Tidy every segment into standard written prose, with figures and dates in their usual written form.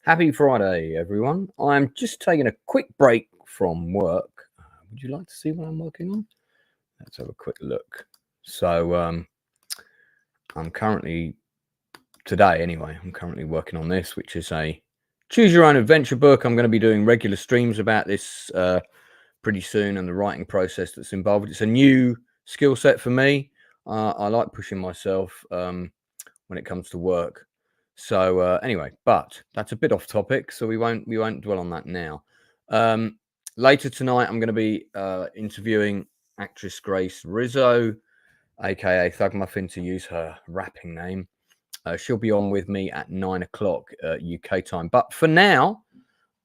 Happy Friday, everyone. I'm just taking a quick break from work. Would you like to see what I'm working on? Let's have a quick look. So, I'm currently, today anyway, I'm currently working on this, which is a choose your own adventure book. I'm going to be doing regular streams about this pretty soon and the writing process that's involved. It's a new skill set for me. I like pushing myself when it comes to work. So anyway, but that's a bit off topic, so we won't dwell on that now. Later tonight, I'm going to be interviewing actress Grace Rizzo, aka Thug Muffin, to use her rapping name. She'll be on with me at 9 o'clock UK time. But for now,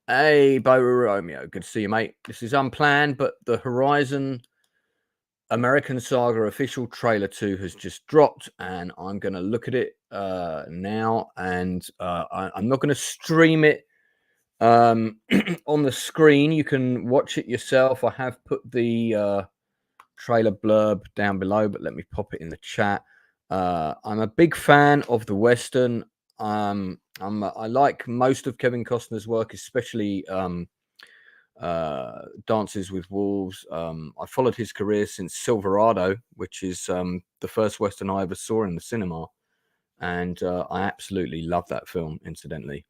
hey, Bo Romeo, good to see you, mate. This is unplanned, but the Horizon American Saga official trailer 2 has just dropped, and I'm going to look at it now, and I'm not going to stream it on the screen. You can watch it yourself. I have put the trailer blurb down below, but let me pop it in the chat. I'm a big fan of the Western. I like most of Kevin Costner's work, especially Dances with Wolves. I followed his career since Silverado, which is the first Western I ever saw in the cinema, and I absolutely love that film, incidentally.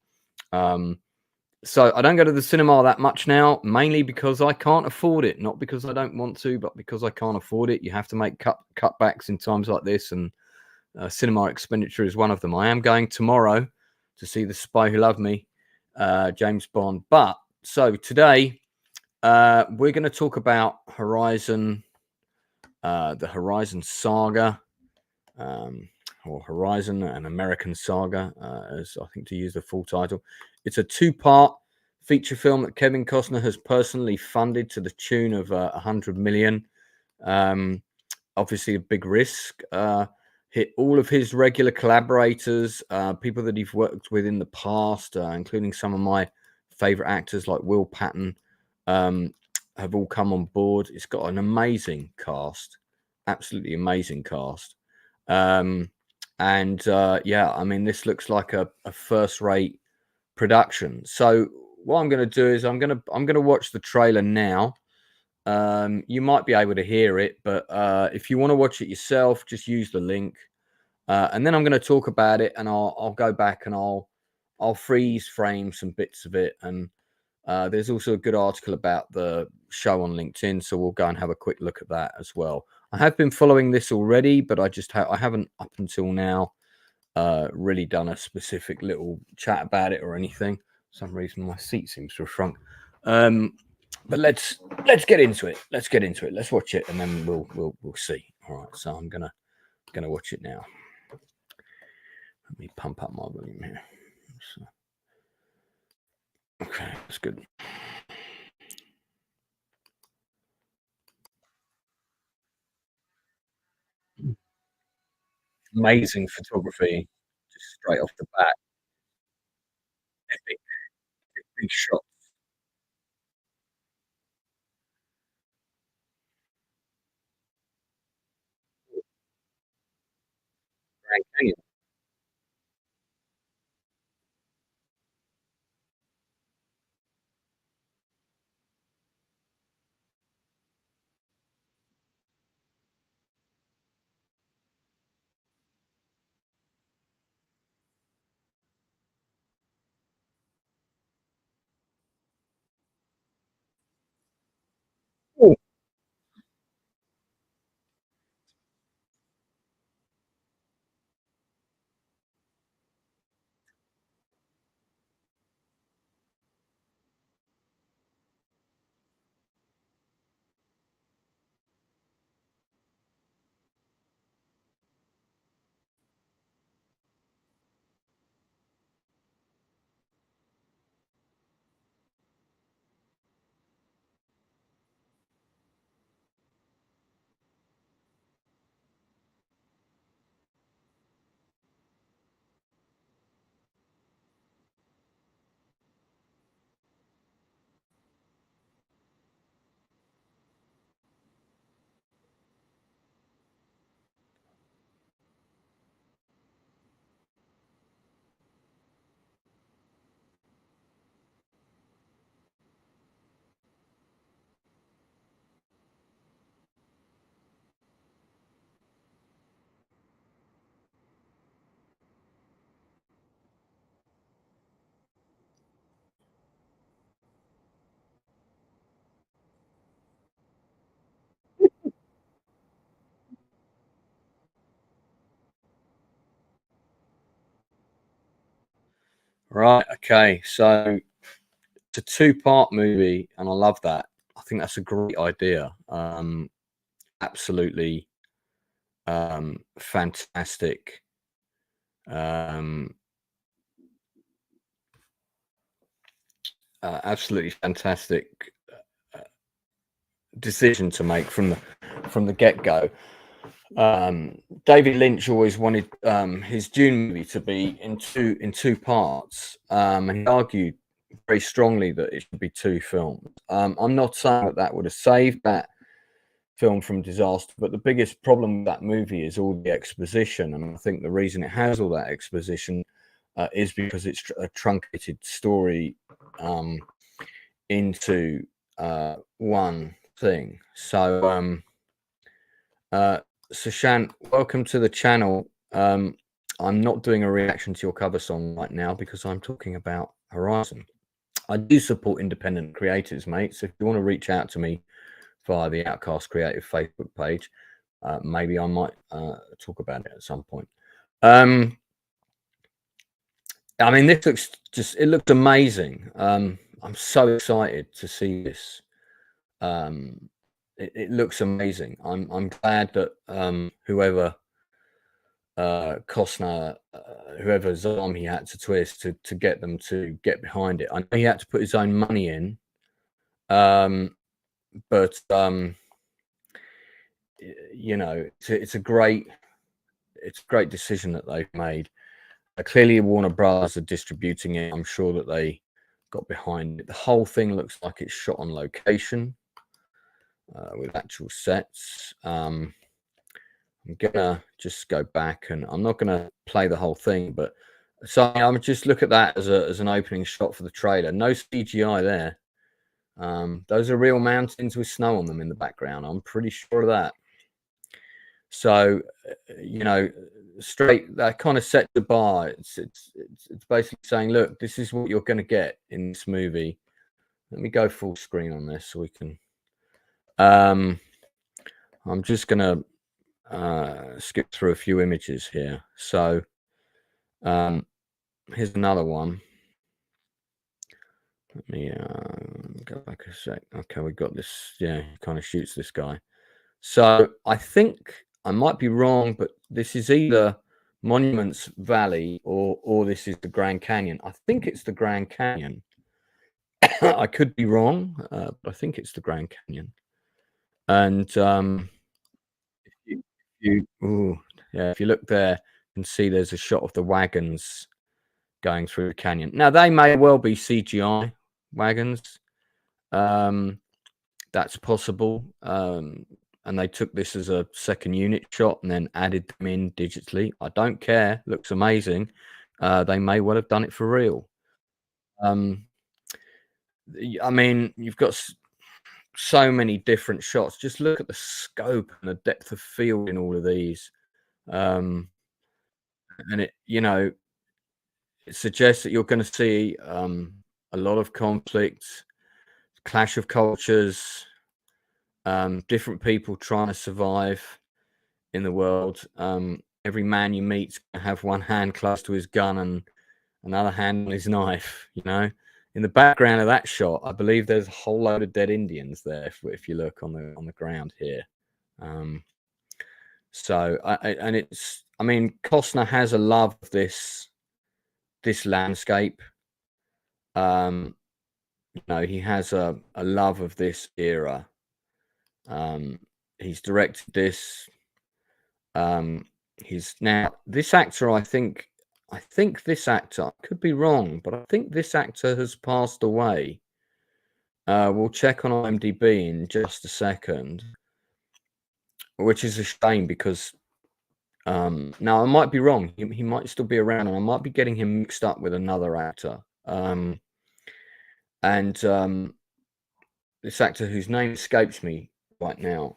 So I don't go to the cinema that much now, mainly because I can't afford it. Not because I don't want to, but because I can't afford it. You have to make cutbacks in times like this, and cinema expenditure is one of them. I am going tomorrow to see The Spy Who Loved Me, James Bond. But so today we're going to talk about Horizon, the Horizon Saga, or Horizon, an American Saga, as I think to use the full title. It's a two-part feature film that Kevin Costner has personally funded to the tune of 100 million. Obviously, a big risk. Hit all of his regular collaborators, people that he's worked with in the past, including some of my favorite actors like Will Patton, have all come on board. It's got an amazing cast, absolutely amazing cast. Yeah, I mean, this looks like a first-rate production. So what I'm going to do is I'm going to watch the trailer now. You might be able to hear it, but if you want to watch it yourself, just use the link, and then I'm going to talk about it, and I'll go back and I'll freeze frame some bits of it, and there's also a good article about the show on LinkedIn, so we'll go and have a quick look at that as well. I have been following this already, but I haven't up until now really done a specific little chat about it or anything. For some reason my seat seems to have shrunk. But let's get into it. Let's get into it. Let's watch it, and then we'll see. All right. So I'm gonna watch it now. Let me pump up my volume here. So, okay, that's good. Amazing photography, just straight off the bat. Epic, big shot. Grand Canyon. Right. Okay. So it's a two-part movie, and I love that. I think that's a great idea. Absolutely fantastic. Um, Absolutely fantastic uh, decision to make from the get-go. David Lynch always wanted his Dune movie to be in two parts, and he argued very strongly that it should be two films. I'm not saying that that would have saved that film from disaster, but the biggest problem with that movie is all the exposition, and I think the reason it has all that exposition is because it's a truncated story into one thing. So Sushant, welcome to the channel. I'm not doing a reaction to your cover song right now because I'm talking about Horizon. I do support independent creators, mate. So if you want to reach out to me via the Outcast Creative Facebook page, maybe I might talk about it at some point. I mean, this looks it looks amazing. I'm so excited to see this. It looks amazing. I'm glad that whoever Kostner, whoever's arm he had to twist to get them to get behind it. I know he had to put his own money in, but you know, it's a great decision that they've made. Clearly, Warner Brothers are distributing it. I'm sure that they got behind it. The whole thing looks like it's shot on location with actual sets. I'm gonna just go back, and I'm not gonna play the whole thing, but so I'm just look at that as an opening shot for the trailer. No CGI there. Those are real mountains with snow on them in the background. I'm pretty sure of that. So, you know, straight that kind of set the bar. It's basically saying, look, this is what you're going to get in this movie. Let me go full screen on this so we can. I'm just going to skip through a few images here. So, here's another one. Let me go back a sec. Okay, we got this. Yeah, he kind of shoots this guy. So I think I might be wrong, but this is either Monuments Valley or this is the Grand Canyon. I think it's the Grand Canyon. I could be wrong, but I think it's the Grand Canyon. And if you look there, you can see there's a shot of the wagons going through the canyon. Now they may well be CGI wagons. That's possible. And they took this as a second unit shot and then added them in digitally. I don't care. Looks amazing. They may well have done it for real. I mean, you've got so many different shots. Just look at the scope and the depth of field in all of these. And it, you know, it suggests that you're going to see a lot of conflict, clash of cultures, different people trying to survive in the world. Every man you meet's gonna have one hand close to his gun and another hand on his knife. You know, in the background of that shot, I believe there's a whole load of dead Indians there. If you look on the ground here, and it's. I mean, Kostner has a love of this landscape. You know, he has a love of this era. He's directed this. He's now this actor. I think this actor, I could be wrong, but I think this actor has passed away. We'll check on IMDb in just a second, which is a shame because now I might be wrong. He might still be around, and I might be getting him mixed up with another actor. This actor whose name escapes me right now,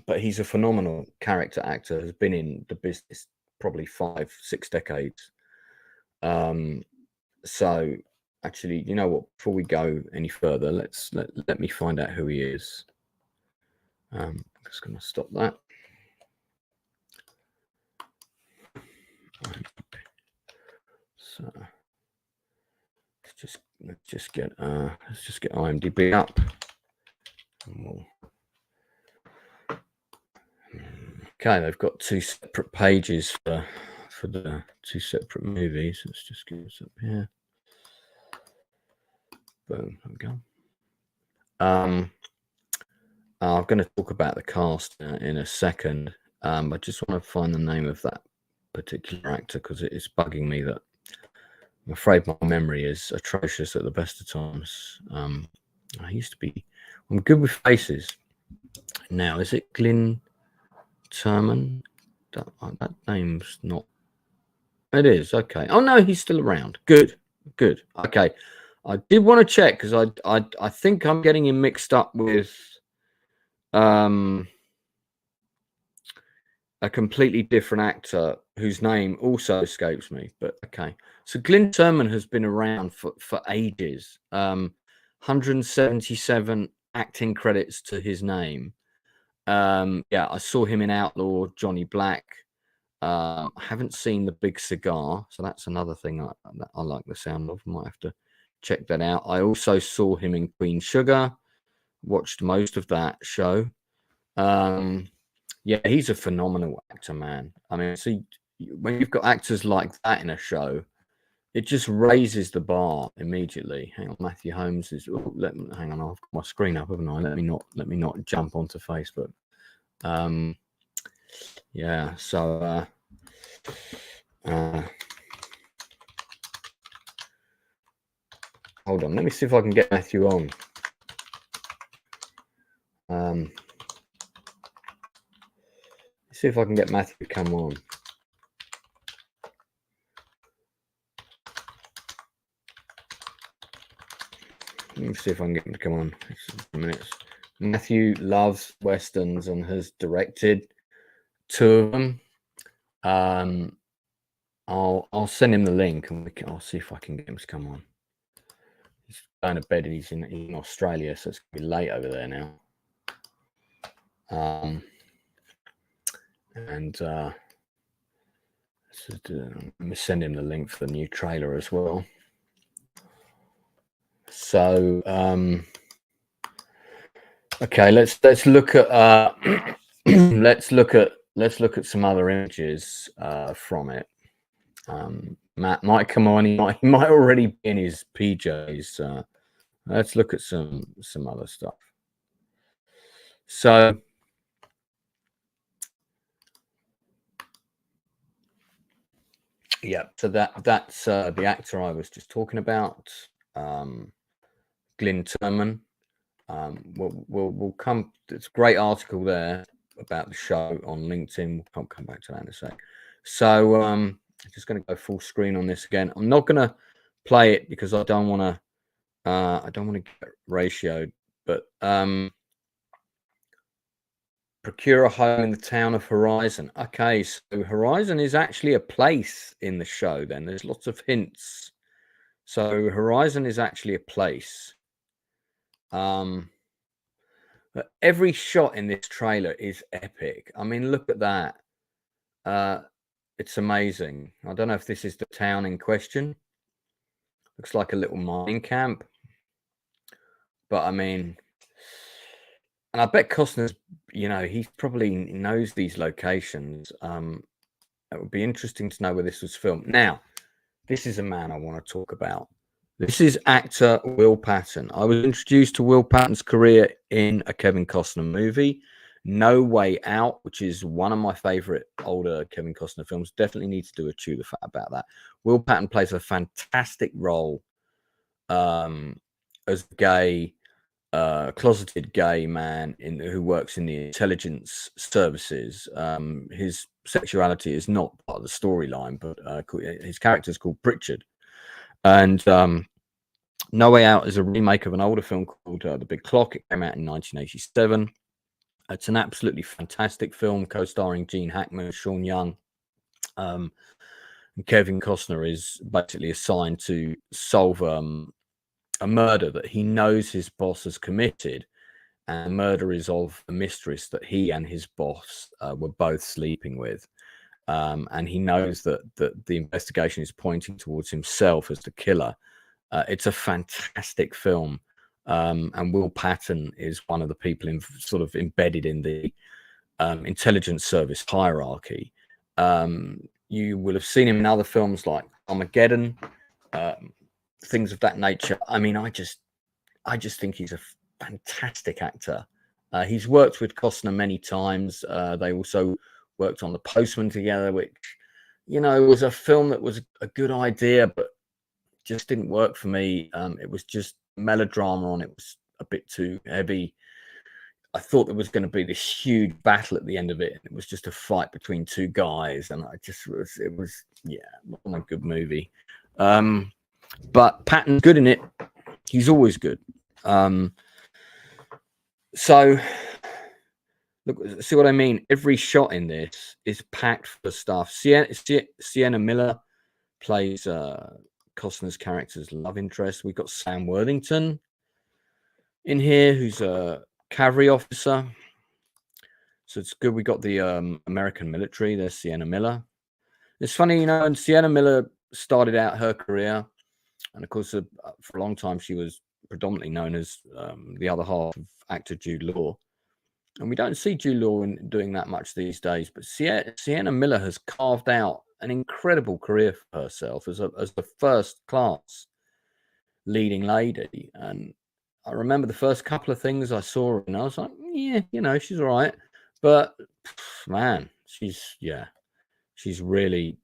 but he's a phenomenal character actor. Has been in the business probably 5-6 decades. So actually, you know what? Before we go any further, let me find out who he is. I'm just going to stop that. So let's just get IMDb up. Okay, they've got 2 separate pages for the 2 separate movies. Let's just get this up here. Boom, there we go. I'm going to talk about the cast in a second. I just want to find the name of that particular actor because it is bugging me that I'm afraid my memory is atrocious at the best of times. I used to be. I'm good with faces. Now, is it Glyn Turman? That name's not. It is, okay. Oh no, he's still around. Good. Okay. I did want to check because I think I'm getting him mixed up with a completely different actor whose name also escapes me. But okay. So Glyn Turman has been around for ages. 177 acting credits to his name. Yeah, I saw him in Outlaw, Johnny Black. I haven't seen The Big Cigar, so that's another thing I like the sound of. Might have to check that out. I also saw him in Queen Sugar. Watched most of that show. Yeah, he's a phenomenal actor, man. I mean, see, when you've got actors like that in a show, it just raises the bar immediately. Hang on, Matthew Holmes is. Oh, hang on, I've got my screen up, haven't I? Let me not jump onto Facebook. Yeah, so hold on, let me see if I can get Matthew on. See if I can get Matthew to come on. Let me see if I can get him to come on. 2 minutes. Matthew loves westerns and has directed 2 of them. I'll send him the link and I'll see if I can get him to come on. He's going to bed and he's in Australia, so it's gonna be late over there now. Let me send him the link for the new trailer as well. So okay, let's look at let's look at some other images from it. Matt might come on. He might already be in his PJs. Let's look at some other stuff. So yeah, so that's the actor I was just talking about, Glyn Turman. We'll come. It's a great article there about the show on LinkedIn. We'll come back to that in a sec. So I'm just going to go full screen on this again. I'm not going to play it because I don't want to get ratioed, but procure a home in the town of Horizon. Okay, so Horizon is actually a place in the show then. There's lots of hints. So Horizon is actually a place. Every shot in this trailer is epic. I mean, look at that. It's amazing. I don't know if this is the town in question. Looks like a little mining camp. But I mean, and I bet Kostner's, he probably knows these locations. It would be interesting to know where this was filmed. Now, this is a man I want to talk about. This is actor Will Patton. I was introduced to Will Patton's career in a Kevin Costner movie, No Way Out, which is one of my favorite older Kevin Costner films. Definitely need to do a Chew the Fat about that. Will Patton plays a fantastic role as a gay, closeted gay man who works in the intelligence services. His sexuality is not part of the storyline, but his character is called Pritchard. And No Way Out is a remake of an older film called The Big Clock. It came out in 1987. It's an absolutely fantastic film, co-starring Gene Hackman, Sean Young. And Kevin Costner is basically assigned to solve a murder that he knows his boss has committed. And the murder is of a mistress that he and his boss were both sleeping with. And he knows that the investigation is pointing towards himself as the killer. It's a fantastic film. And Will Patton is one of the people sort of embedded in the intelligence service hierarchy. You will have seen him in other films like Armageddon, things of that nature. I mean, I just think he's a fantastic actor. He's worked with Kostner many times. They also worked on The Postman together, which, you know, was a film that was a good idea, but just didn't work for me. It was just melodrama on it was a bit too heavy. I thought there was going to be this huge battle at the end of it, and it was just a fight between two guys, and it was not a good movie. But Patton's good in it. He's always good. So look, see what I mean? Every shot in this is packed for stuff. Sienna Miller plays Kostner's character's love interest. We've got Sam Worthington in here, who's a cavalry officer. So it's good we got the American military. There's Sienna Miller. It's funny, you know, and Sienna Miller started out her career, and of course, for a long time, she was predominantly known as the other half of actor Jude Law. And we don't see Jude Law doing that much these days, but Sienna Miller has carved out an incredible career for herself as the first class leading lady. And I remember the first couple of things I saw her, and I was like, yeah, you know, she's all right. But man, she's really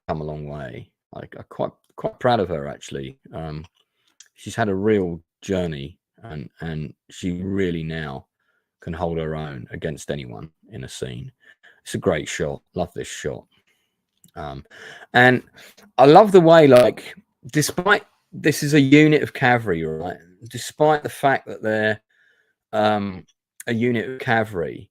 come a long way. I'm quite proud of her, actually. She's had a real journey, and she really now can hold her own against anyone in a scene. It's a great shot. Love this shot. And I love the way, like, despite this is a unit of cavalry, right? Despite the fact that they're a unit of cavalry,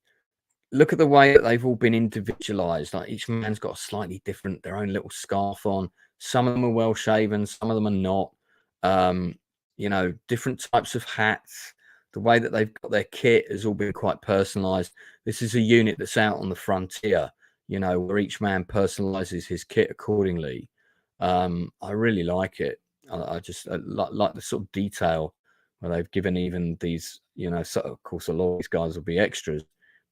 look at the way that they've all been individualized. Like, each man's got a slightly different, their own little scarf on. Some of them are well shaven, some of them are not. You know, different types of hats. The way that they've got their kit has all been quite personalized. This is a unit that's out on the frontier, you know, where each man personalizes his kit accordingly. I really like it. I just like the sort of detail where they've given even these, you know, so of course a lot of these guys will be extras,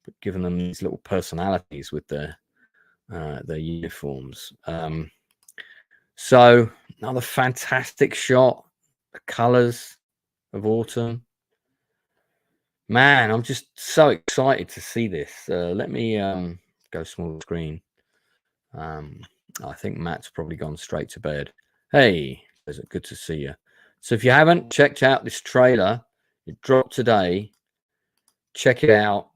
but given them these little personalities with their uniforms. So another fantastic shot. The colors of autumn. Man, I'm just so excited to see this. Let me go small screen. I think Matt's probably gone straight to bed. Hey, is it good to see you? So if you haven't checked out this trailer, it dropped today. Check it out.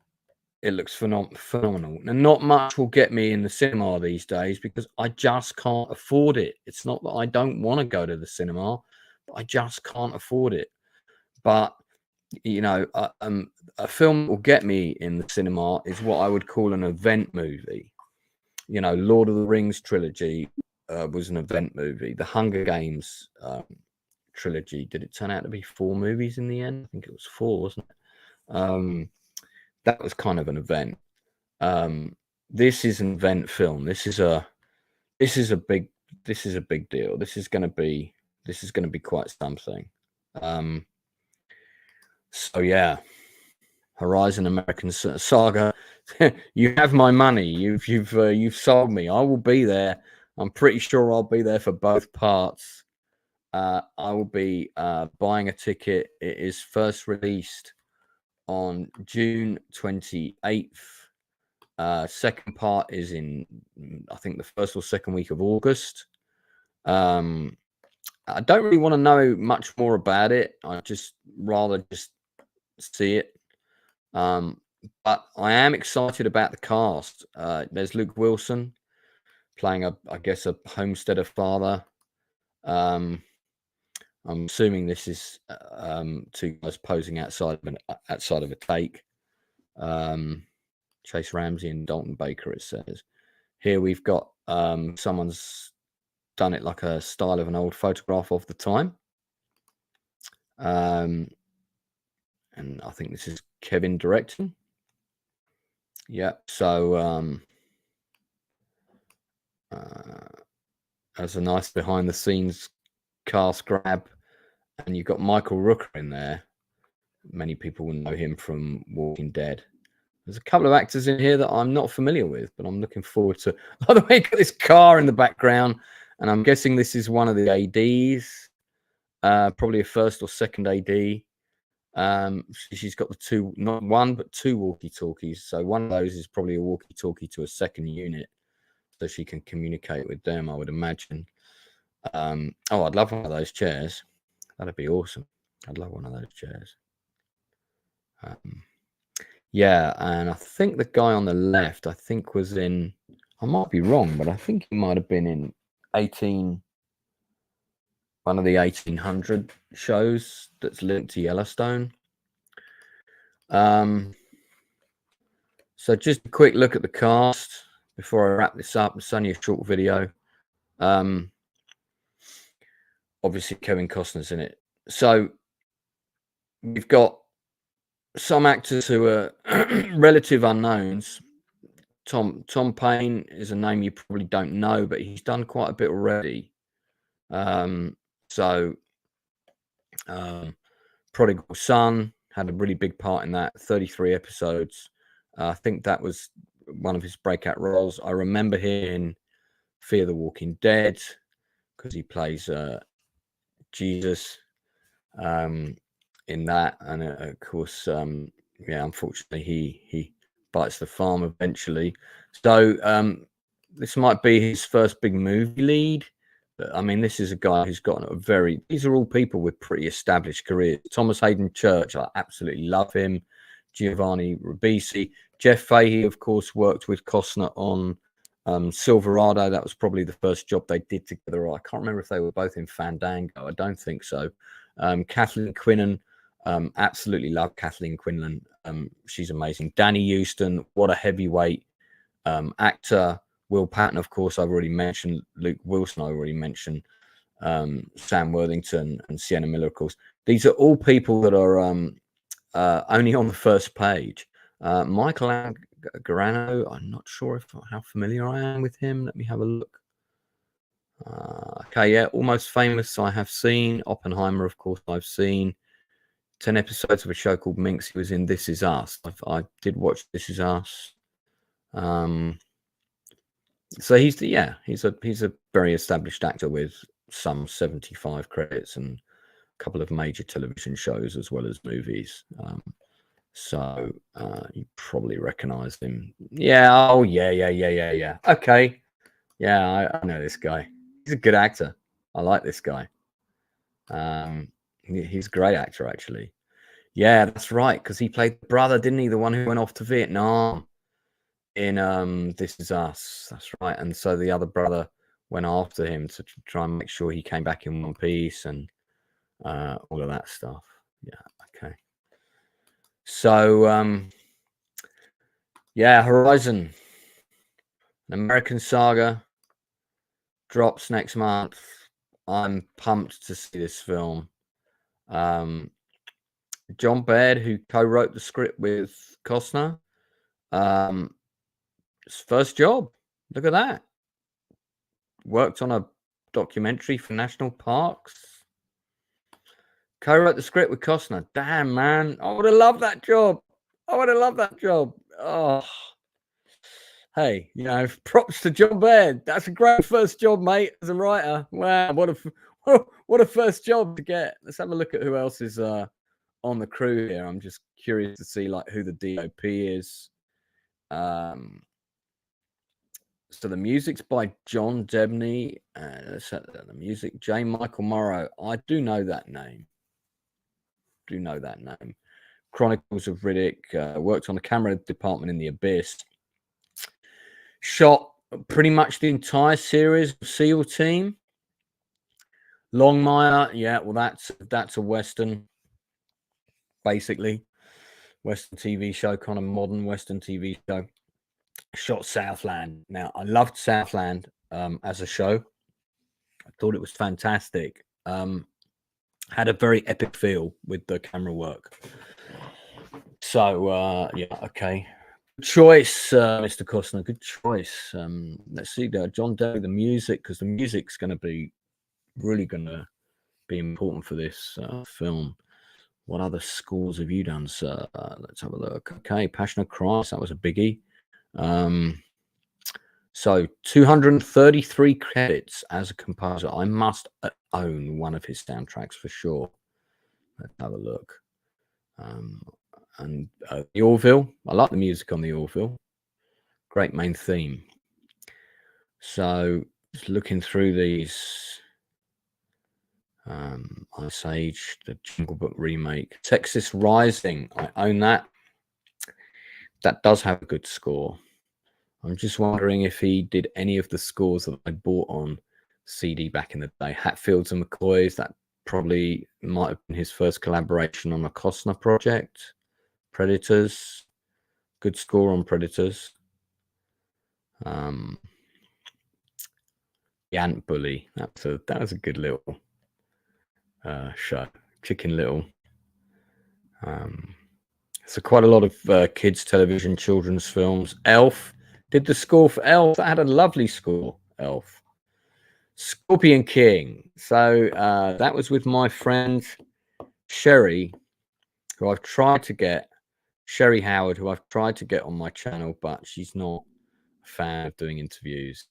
It looks phenomenal. And not much will get me in the cinema these days because I just can't afford it. It's not that I don't want to go to the cinema, but I just can't afford it. But, you know, a film that will get me in the cinema is what I would call an event movie. You know, Lord of the Rings trilogy was an event movie. The Hunger Games trilogy, did it turn out to be 4 movies in the end? I think it was 4, wasn't it? That was kind of an event. This is an event film. This is a big deal. This is going to be quite something. So yeah, Horizon American Saga. You have my money. You've sold me. I will be there. I'm pretty sure I'll be there for both parts. I will be buying a ticket. It is first released on June 28th. Second part is in, I think, the first or second week of August. I don't really want to know much more about it. I just rather just see it. But I am excited about the cast. There's Luke Wilson playing I guess a homesteader father. I'm assuming this is 2 guys posing outside of a take. Chase Ramsey and Dalton Baker, it says. Here we've got someone's done it like a style of an old photograph of the time. And I think this is Kevin directing. Yeah, so there's a nice behind the scenes cast grab, and you've got Michael Rooker in there. Many people will know him from Walking Dead. There's a couple of actors in here that I'm not familiar with, but I'm looking forward to. By the way, got this car in the background, and I'm guessing this is one of the ADs, probably a first or second AD. She's got the two, not one, but two walkie-talkies. So one of those is probably a walkie-talkie to a second unit, so she can communicate with them, I would imagine. Oh, I'd love one of those chairs. That'd be awesome. I'd love one of those chairs. Yeah, and I think the guy on the left, I think was in, I might be wrong, but I think he might have been in one of the 1800 shows that's linked to Yellowstone. So just a quick look at the cast before I wrap this up. It's only a short video. Obviously Kevin Costner's in it. So we've got some actors who are relative unknowns. Tom Payne is a name you probably don't know, but he's done quite a bit already. Prodigal Son had a really big part in that, 33 episodes. I think that was one of his breakout roles. I remember him in Fear the Walking Dead because he plays Jesus in that, and of course, yeah, unfortunately, he bites the farm eventually. So this might be his first big movie lead. But I mean, this is a guy who's got a very. These are all people with pretty established careers. Thomas Hayden Church, I absolutely love him. Giovanni Ribisi, Jeff Fahey, of course, worked with Kostner on Silverado. That was probably the first job they did together. I can't remember if they were both in Fandango. I don't think so. Kathleen Quinlan, absolutely love Kathleen Quinlan. She's amazing. Danny Houston, what a heavyweight actor. Will Patton, of course, I've already mentioned. Luke Wilson, I already mentioned. Sam Worthington and Sienna Miller, of course. These are all people that are only on the first page. Michael Garano, I'm not sure how familiar I am with him. Let me have a look. Okay, yeah, Almost Famous I have seen. Oppenheimer, of course, I've seen. 10 episodes of a show called Minx. He was in This Is Us. I did watch This Is Us. So he's a very established actor with some 75 credits and a couple of major television shows as well as movies. So you probably recognize him. Yeah. Oh, yeah. Okay. Yeah, I know this guy. He's a good actor. I like this guy. He's a great actor, actually. Yeah, that's right, because he played the brother, didn't he? The one who went off to Vietnam in This Is Us. That's right. And so the other brother went after him to try and make sure he came back in one piece and all of that stuff. Yeah, okay. So, yeah, Horizon, an American Saga, drops next month. I'm pumped to see this film. John Baird, who co-wrote the script with Kostner, his first job. Look at that. Worked on a documentary for national parks. Co-wrote the script with Kostner. Damn, man. I would have loved that job. Oh, hey, props to John Baird. That's a great first job, mate, as a writer. Wow, what a first job to get. Let's have a look at who else is on the crew here. I'm just curious to see who the DOP is. So the music's by John Debney. The music, J. Michael Morrow. I do know that name. Chronicles of Riddick. Worked on the camera department in The Abyss. Shot pretty much the entire series of SEAL Team. Longmire. Yeah, well, that's a Western, basically. Western TV show, kind of modern Western TV show. Shot Southland. Now, I loved Southland as a show. I thought it was fantastic. Had a very epic feel with the camera work. So, yeah, okay. Good choice, Mr. Kostner. Good choice. Let's see, John Doe, the music, because the music's going to be really going to be important for this film. What other scores have you done, sir? Let's have a look. Okay, Passion of Christ, that was a biggie. So 233 credits as a composer. I must own one of his soundtracks for sure. Let's have a look. And the Orville, I like the music on the Orville. Great main theme. So just looking through these, Ice Age, the Jungle Book remake, Texas Rising, I own that. That does have a good score. I'm just wondering if he did any of the scores that I bought on CD back in the day. Hatfields and McCoys, that probably might have been his first collaboration on a Kostner project. Predators, good score on Predators. The Ant Bully, that was a good little show. Chicken Little. So quite a lot of kids television, children's films. Elf, did the score for Elf. That had a lovely score. Elf. Scorpion King. So that was with my friend Sherry, who I've tried to get. Sherry Howard, who I've tried to get on my channel, but she's not a fan of doing interviews.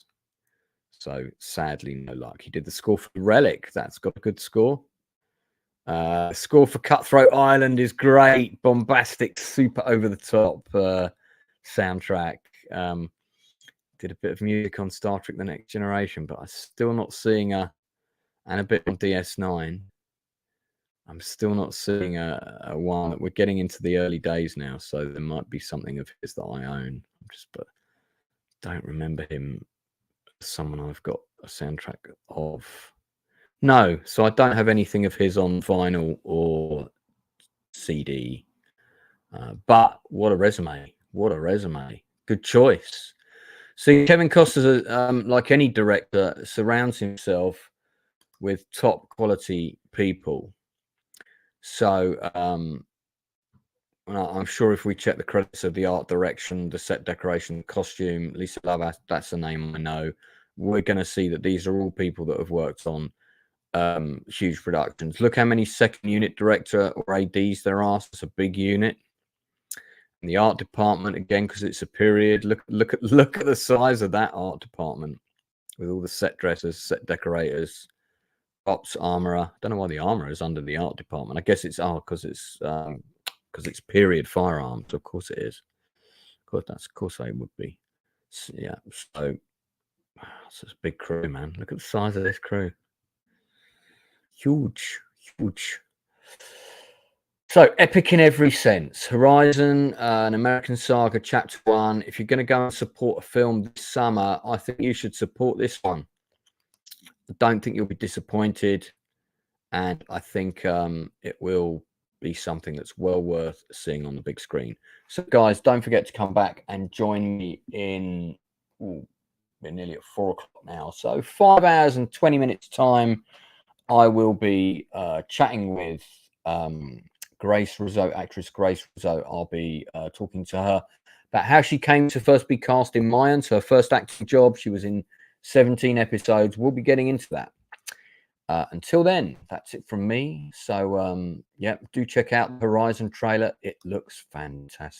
So sadly, no luck. He did the score for Relic. That's got a good score. Score for Cutthroat Island is great. Bombastic, super over the top soundtrack. Did a bit of music on Star Trek The Next Generation, but I'm still not seeing and a bit on DS9. I'm still not seeing a one. That we're getting into the early days now, so there might be something of his that I own. But don't remember him as someone I've got a soundtrack of. No, so I don't have anything of his on vinyl or CD. But what a resume! What a resume! Good choice. See, Kevin Costner, like any director, surrounds himself with top quality people. So I'm sure if we check the credits of the art direction, the set decoration, costume, Lisa Love, that's a name I know, we're going to see that these are all people that have worked on huge productions. Look how many second unit director or ADs there are. So it's a big unit. And the art department, again, because it's a period, look at the size of that art department with all the set dressers, set decorators, ops, armorer. I don't know why the armorer is under the art department. I guess it's because it's period firearms. Of course it is. Of course they would be. So, yeah. So it's a big crew, man. Look at the size of this crew. Huge. So epic in every sense. Horizon, an American Saga, Chapter 1. If you're going to go and support a film this summer, I think you should support this one. I don't think you'll be disappointed, and I think it will be something that's well worth seeing on the big screen. So, guys, don't forget to come back and join me in. We're nearly at 4 o'clock now, so 5 hours and 20 minutes time. I will be chatting with Grace Rizzo, actress Grace Rizzo. I'll be talking to her about how she came to first be cast in Mayans, her first acting job. She was in 17 episodes. We'll be getting into that. Until then, that's it from me. So, yeah, do check out the Horizon trailer. It looks fantastic.